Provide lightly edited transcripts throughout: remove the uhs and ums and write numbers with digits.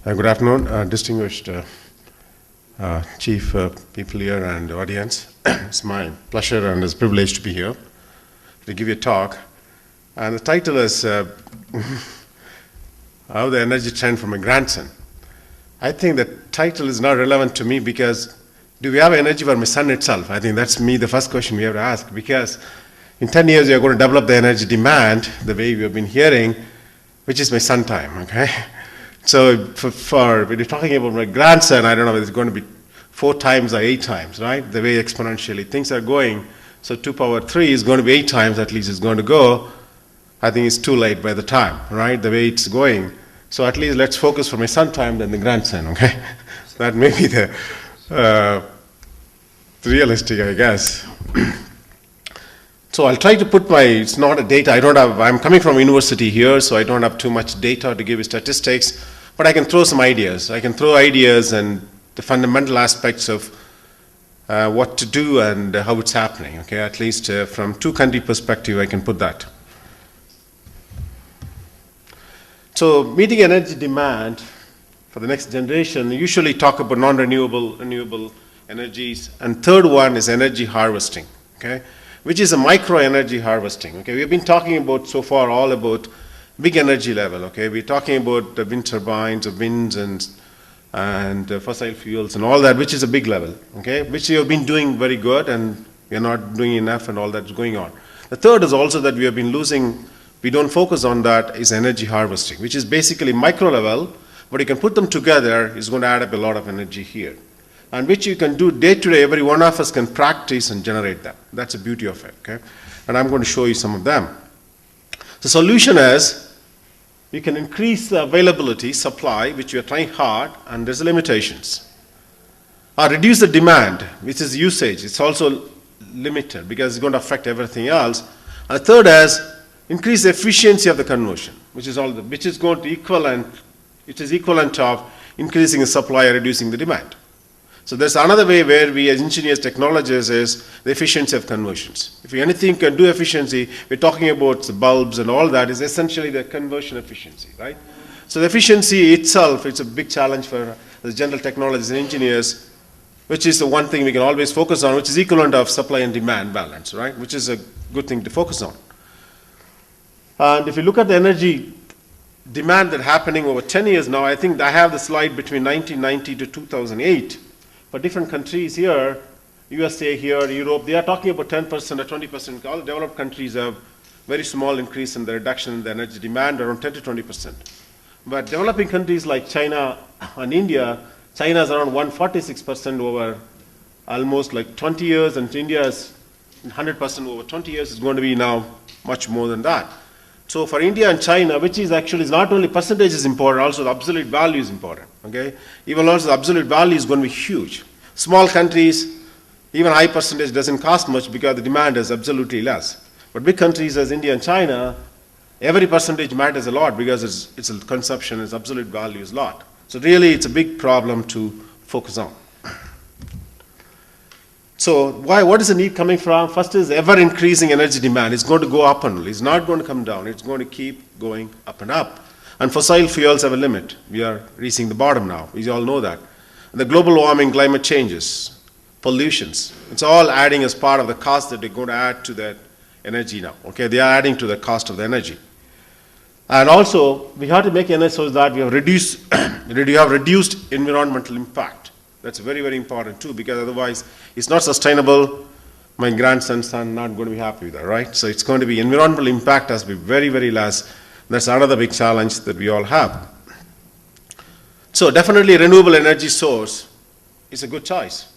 Good afternoon, distinguished chief people here and audience. It's my pleasure and it's a privilege to be here to give you a talk. And the title is How the Energy Trend for My Grandson. I think the title is not relevant to me because do we have energy for my son itself? I think that's the first question we have to ask, because in 10 years we are going to develop the energy demand the way we have been hearing, which is my son time, okay? So when you're talking about my grandson, I don't know if it's going to be 4 times or 8 times, right? The way exponentially things are going. So 2 power 3 is going to be 8 times at least it's going to go. I think it's too late by the time, right? The way it's going. So at least let's focus for my son time than the grandson, okay? That may be the realistic, I guess. So I'll try to put it's not a data, I'm coming from university here, so I don't have too much data to give you statistics, but I can throw some ideas. I can throw ideas and the fundamental aspects of what to do and how it's happening, okay? At least from 2-country perspective, I can put that. So meeting energy demand for the next generation, we usually talk about non-renewable, renewable energies, and third one is energy harvesting, okay? Which is a micro energy harvesting, okay? We've been talking about so far all about big energy level, okay? We're talking about the wind turbines, winds and fossil fuels and all that, which is a big level, okay? Which we have been doing very good and we're not doing enough and all that's going on. The third is also that we have been losing, we don't focus on that, is energy harvesting, which is basically micro level, but you can put them together, is going to add up a lot of energy here. And which you can do day to day, every one of us can practice and generate them. That's the beauty of it, okay? And I'm going to show you some of them. The solution is, you can increase the availability, supply, which we are trying hard, and there's limitations. Or reduce the demand, which is usage. It's also limited because it's going to affect everything else. And the third is, increase the efficiency of the conversion, which is going to equivalent of increasing the supply and reducing the demand. So there's another way where we as engineers, technologists, is the efficiency of conversions. If anything can do efficiency, we're talking about the bulbs and all that, is essentially the conversion efficiency, right? So the efficiency itself, it's a big challenge for the general technologists and engineers, which is the one thing we can always focus on, which is equivalent of supply and demand balance, right? Which is a good thing to focus on. And if you look at the energy demand that's happening over 10 years now, I think I have the slide between 1990 to 2008. For different countries here, USA here, Europe, they are talking about 10% or 20%. All developed countries have very small increase in the reduction in the energy demand, around 10 to 20%. But developing countries like China and India, China is around 146% over almost like 20 years, and India is 100% over 20 years, is going to be now much more than that. So for India and China, which is actually not only percentage is important, also the absolute value is important, okay? Even also the absolute value is going to be huge. Small countries, even high percentage doesn't cost much because the demand is absolutely less. But big countries as India and China, every percentage matters a lot because it's a consumption, its absolute value is a lot. So really it's a big problem to focus on. So what is the need coming from? First is ever increasing energy demand. It's going to go up and it's not going to come down. It's going to keep going up and up. And fossil fuels have a limit. We are reaching the bottom now. We all know that. And the global warming, climate changes, pollutions, it's all adding as part of the cost that they're going to add to that energy now. Okay, they are adding to the cost of the energy. And also, we have to make energy so that we have reduced environmental impact. That's very, very important too, because otherwise it's not sustainable. My grandson's son not going to be happy with that, right? So it's going to be environmental impact has to be very, very less. That's another big challenge that we all have. So definitely renewable energy source is a good choice.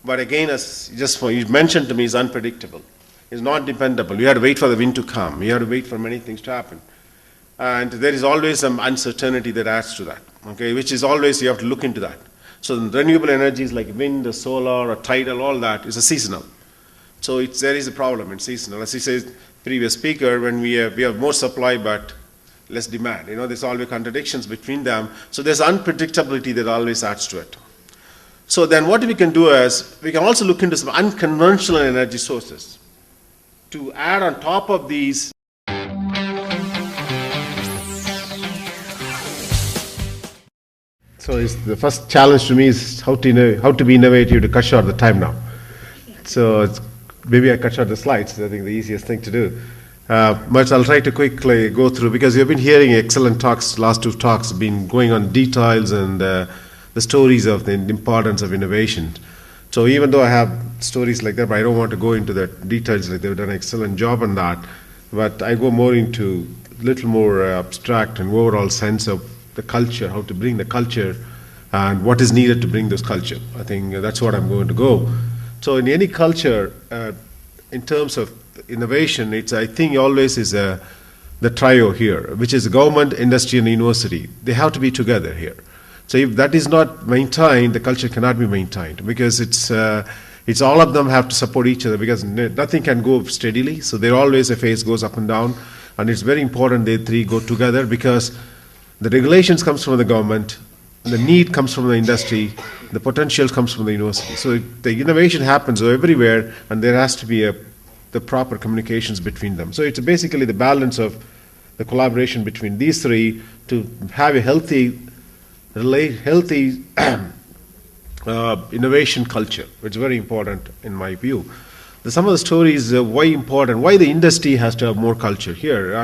But again, as you mentioned to me, is unpredictable. It's not dependable. You have to wait for the wind to come. You have to wait for many things to happen. And there is always some uncertainty that adds to that, okay? Which is always, you have to look into that. So the renewable energies like wind, solar, or tidal, all that is a seasonal. So there is a problem in seasonal. As he says, previous speaker, when we have more supply but less demand. There's always contradictions between them. So there's unpredictability that always adds to it. So then what we can do is, we can also look into some unconventional energy sources to add on top of these. So the first challenge to me is how to be innovative to cut short the time now. So maybe I cut short the slides. I think the easiest thing to do. But I'll try to quickly go through, because you've been hearing excellent talks. Last two talks have been going on details and the stories of the importance of innovation. So even though I have stories like that, but I don't want to go into the details. Like they've done an excellent job on that. But I go more into a little more abstract and overall sense of the culture, how to bring the culture and what is needed to bring this culture. I think that's what I'm going to go. So in any culture, in terms of innovation, I think always is the trio here, which is government, industry, and university. They have to be together here. So if that is not maintained, the culture cannot be maintained, because it's all of them have to support each other, because nothing can go steadily. So there always a phase goes up and down, and it's very important they three go together, because the regulations comes from the government, the need comes from the industry, the potential comes from the university. So the innovation happens everywhere, and there has to be the proper communications between them. So it's basically the balance of the collaboration between these three to have a healthy innovation culture, which is very important in my view. Some of the stories, why the industry has to have more culture here.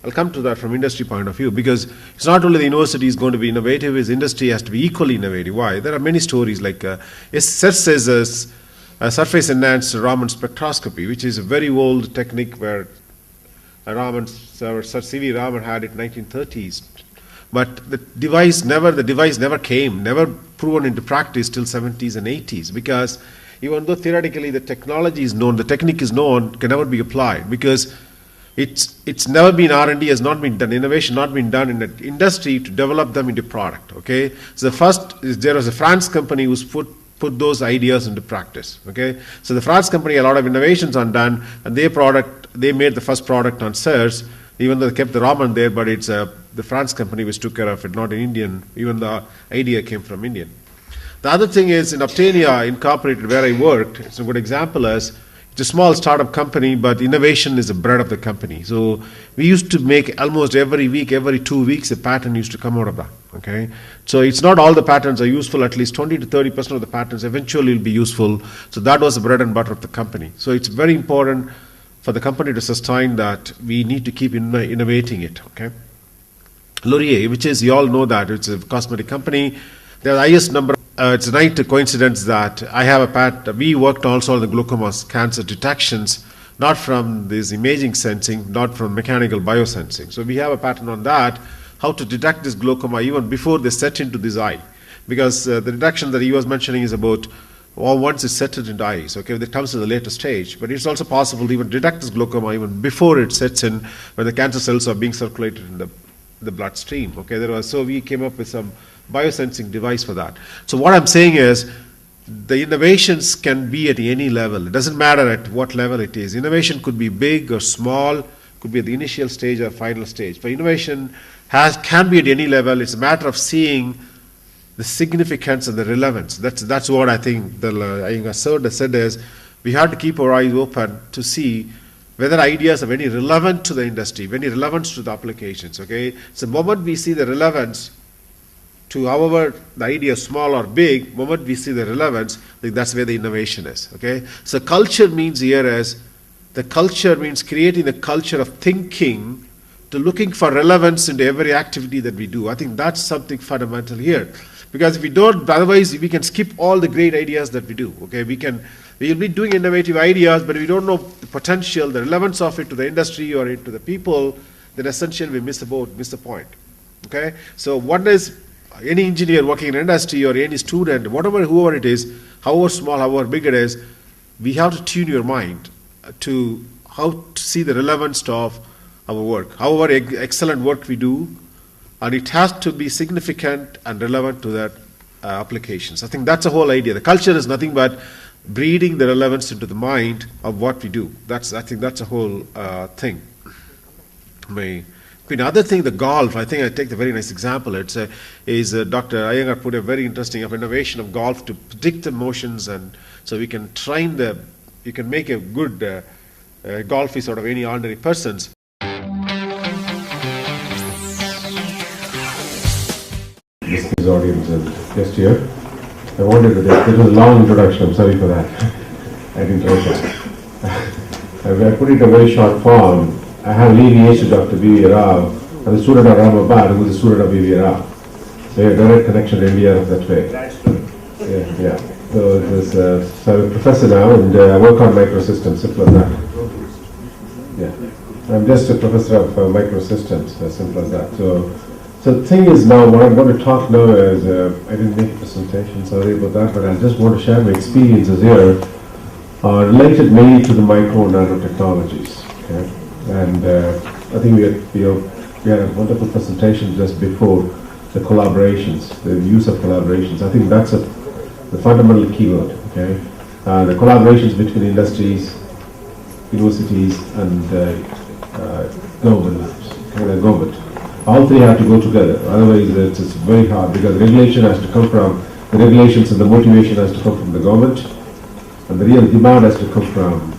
I'll come to that from industry point of view, because it's not only the university is going to be innovative, its industry has to be equally innovative. Why? There are many stories like CERS is a surface enhanced Raman spectroscopy, which is a very old technique where Sir C.V. Raman had it in 1930s. But the device never came, never proven into practice till 70s and 80s, because even though theoretically the technology is known, the technique is known, can never be applied, because it's never been R&D, has not been done, innovation not been done in the industry to develop them into product. Okay, so there was a France company who's put those ideas into practice. Okay, so the France company, a lot of innovations are done, and they made the first product on CERS, even though they kept the Raman there, but it's the France company which took care of it, not an Indian, even the idea came from Indian. The other thing is in Optania Incorporated, where I worked, it's a good example as it's a small startup company, but innovation is the bread of the company. So we used to make almost every week, every 2 weeks, a patent used to come out of that. Okay, so it's not all the patents are useful. At least 20 to 30% of the patents eventually will be useful. So that was the bread and butter of the company. So it's very important for the company to sustain that. We need to keep innovating it. Okay, Laurier, which is, you all know that it's a cosmetic company. They're the highest number. It's a nice coincidence that I have a patent. We worked also on the glaucoma cancer detections, not from this imaging sensing, not from mechanical biosensing. So we have a patent on that, how to detect this glaucoma even before they set into this eye. Because the detection that he was mentioning is about once it's set into eyes, okay, that comes to the later stage. But it's also possible to even detect this glaucoma even before it sets in, when the cancer cells are being circulated in the bloodstream. Okay, so we came up with some biosensing device for that. So what I'm saying is, the innovations can be at any level. It doesn't matter at what level it is. Innovation could be big or small, could be at the initial stage or final stage. But innovation can be at any level. It's a matter of seeing the significance and the relevance. That's what I think the said is, we have to keep our eyes open to see whether ideas have any relevance to the industry, any relevance to the applications. Okay, so the moment we see the relevance to however the idea is small or big, moment we see the relevance, that's where the innovation is. Okay, so culture means here as the culture means creating the culture of thinking to looking for relevance into every activity that we do. I think that's something fundamental here, because if we don't, otherwise we can skip all the great ideas that we do. Okay, we'll be doing innovative ideas, but if we don't know the potential, the relevance of it to the industry or to the people, then essentially we miss the point. Okay, so what is any engineer working in industry or any student, whoever it is, however small, however big it is, we have to tune your mind to how to see the relevance of our work, however excellent work we do, and it has to be significant and relevant to that applications. I think that's the whole idea. The culture is nothing but breeding the relevance into the mind of what we do. I think that's the whole thing. Another thing, the golf, I think I take the very nice example. Dr. Iyengar put a very interesting innovation of golf to predict the motions, and so we can you can make a good golf is sort of any ordinary person's. Distinguished audience and guest here. I wanted to, it was a long introduction, I'm sorry for that. I didn't write that. I put it in a very short form. I have lineage to Dr. B.V. Rao. I'm a student of Ramabad, who is a student of B.V. Rao. So a direct connection to India that way. Yeah. So it was, so I'm a professor now, and I work on microsystems, simple as that. Yeah. I'm just a professor of microsystems, as simple as that. So the thing is now, what I'm going to talk now is, I didn't make a presentation, sorry about that, but I just want to share my experiences here, related mainly to the micro and nanotechnologies. Okay? And I think we had a wonderful presentation just before the collaborations, the use of collaborations. I think that's the fundamental keyword. Okay? The collaborations between industries, universities, and government. All three have to go together, otherwise it's very hard, because regulation has to come from, the regulations and the motivation has to come from the government, and the real demand has to come from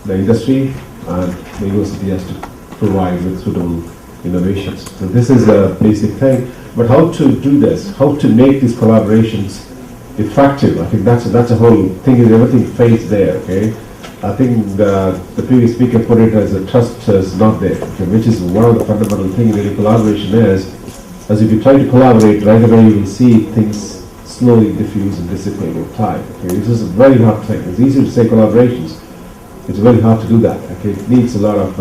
the industry, and the university has to provide with suitable innovations. So this is a basic thing, but how to do this, how to make these collaborations effective, I think that's a whole thing, is everything fades there, okay? I think the previous speaker put it as a trust is not there, okay, which is one of the fundamental things in any collaboration is, as if you try to collaborate, right away you will see things slowly diffuse and dissipate over time. Okay, this is a very hard thing. It's easy to say collaborations. It's very hard to do that. Okay, it needs a lot of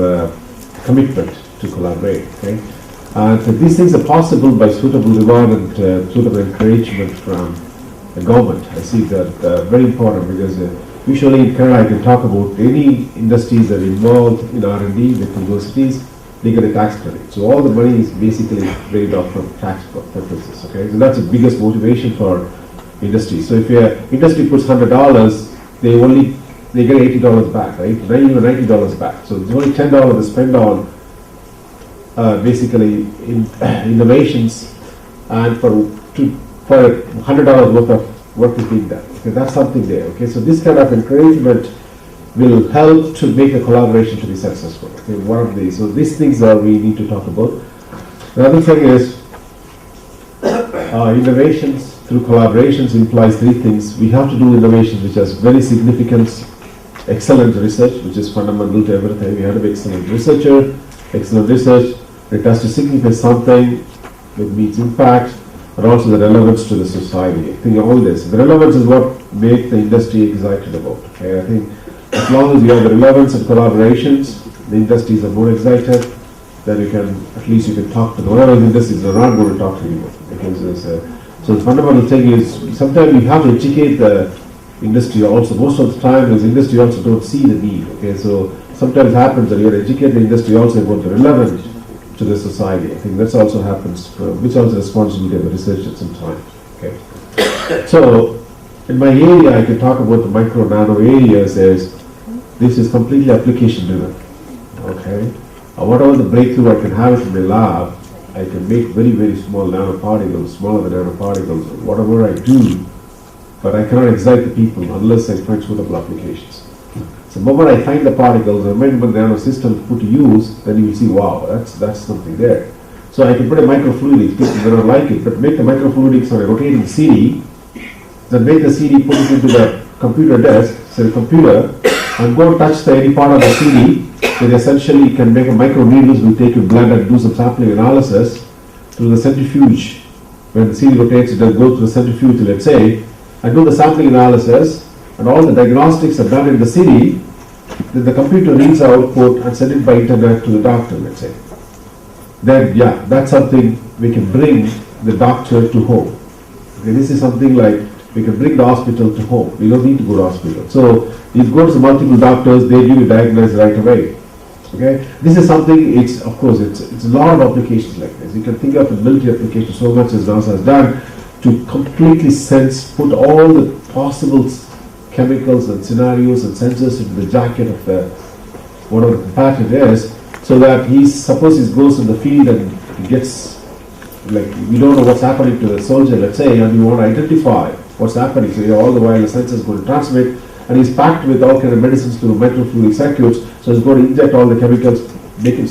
commitment to collaborate. Okay, and these things are possible by suitable reward and suitable encouragement from the government. I see that very important, because usually in Canada I can talk about any industries that are involved in R&D with universities, they get a tax credit. So all the money is basically paid off from tax purposes. Okay, so that's the biggest motivation for industry. So if your industry puts $100, they get $80 back, right? Not even $90 back. So there's only $10 to spend on basically innovations, and for $100 worth of work is being done. Okay, that's something there. Okay, so this kind of encouragement will help to make a collaboration to be successful. Okay, one of these. So these things are we need to talk about. Another thing is innovations through collaborations implies three things. We have to do innovations which has very significant, excellent research, which is fundamental to everything. We have to be excellent researcher, excellent research. It has to signify something that meets impact, and also the relevance to the society. I think all this. The relevance is what makes the industry excited about. Okay? I think as long as you have the relevance and collaborations, the industries are more excited, then you can, at least you can talk to them. Otherwise industries are not going to talk to you. Because so the fundamental thing is, sometimes you have to educate the industry also. Most of the time, the industry also don't see the need. Okay, so sometimes it happens that you have to educate the industry also about the relevance to the society. I think that also happens, which also responsibility of the research at some time. Okay. So in my area, I can talk about the micro nano areas as this is completely application driven. Okay. Whatever the breakthrough I can have in my lab, I can make very, very small nanoparticles, smaller than nanoparticles, whatever I do, but I cannot excite the people unless I find suitable applications. So the moment I find the particles, the moment the nano system is put to use, then you will see, wow, that's something there. So I can put a microfluidics, people may not like it, but make the microfluidics on a rotating CD, then make the CD, put it into the computer desk, so the computer, and go touch any part of the CD, then essentially you can make a micro needles, will take your blood and do some sampling analysis through the centrifuge. When the CD rotates, it will go through the centrifuge, let's say, and do the sampling analysis, and all the diagnostics are done in the CD, then the computer reads the output and send it by internet to the doctor, let's say. Then, yeah, that's something we can bring the doctor to home. Okay, this is something like we can bring the hospital to home. We don't need to go to hospital. So, you go to multiple doctors, they give you diagnosis right away. Okay, this is something. It's of course it's a lot of applications like this. You can think of the military applications. So much as NASA has done to completely put all the possible chemicals and scenarios and sensors into the jacket of the whatever the combatant is, so that suppose he goes in the field and he gets, like, we don't know what's happening to the soldier, let's say, and we want to identify what's happening. So all the while the sensor is going to transmit, and he's packed with all kind of medicines through microfluidic circuits, so he's going to inject all the chemicals, make him